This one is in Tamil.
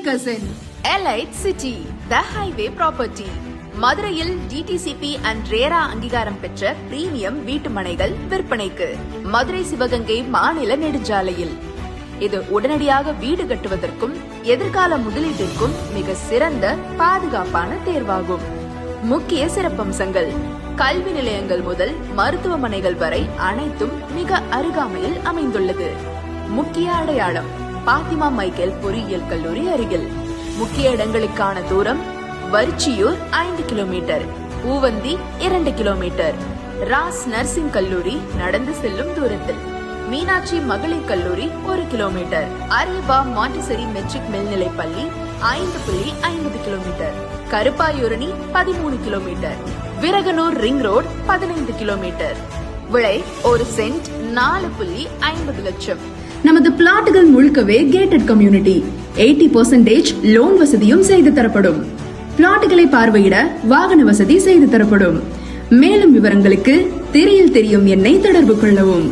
cousin. Elite City, the highway property. மதுரையில் டிடிசிபி அண்ட் ரேரா அங்கீகாரம் பெற்ற பிரீமியம் வீட்டு மனைகள் விற்பனைக்கு. மதுரை சிவகங்கை மாநில நெடுஞ்சாலையில். இது உடனடியாக வீடு கட்டுவதற்கும் எதிர்கால முதலீட்டிற்கும் மிக சிறந்த பாதுகாப்பான தேர்வாகும். முக்கிய சிறப்பம்சங்கள்: கல்வி நிலையங்கள் முதல் மருத்துவமனைகள் வரை அனைத்தும் மிக அருகாமையில் அமைந்துள்ளது. முக்கிய அடையாளம்: பாத்திமா மைக்கேல் பொறியியல் கல்லூரி அருகில். முக்கிய இடங்களுக்கான தூரம்: வரிச்சியூர் 5 கிலோமீட்டர், பூவந்தி 2 கிலோமீட்டர், ராஸ் நர்சிங் கல்லூரி நடந்து செல்லும் தூரத்தில், மீனாட்சி மகளிர் கல்லூரி 1 கிலோமீட்டர், அரியபா மாண்டிசரி மெட்ரிக் மேல்நிலைப் பள்ளி 5.50 kilometre, Karuppayurani 13 kilometre, Viraganur ring road 15 kilometre. விலை ஒரு சென்ட் 4.50 லட்சம். நமது பிளாட்டுகள் முழுக்கவே கேட்டட் கம்யூனிட்டி. 80% லோன் வசதியும் செய்து தரப்படும். பிளாட்டுகளை பார்வையிட வாகன வசதி செய்து தரப்படும். மேலும் விவரங்களுக்கு திரையில் தெரியும் எண்ணை தொடர்பு கொள்ளவும்.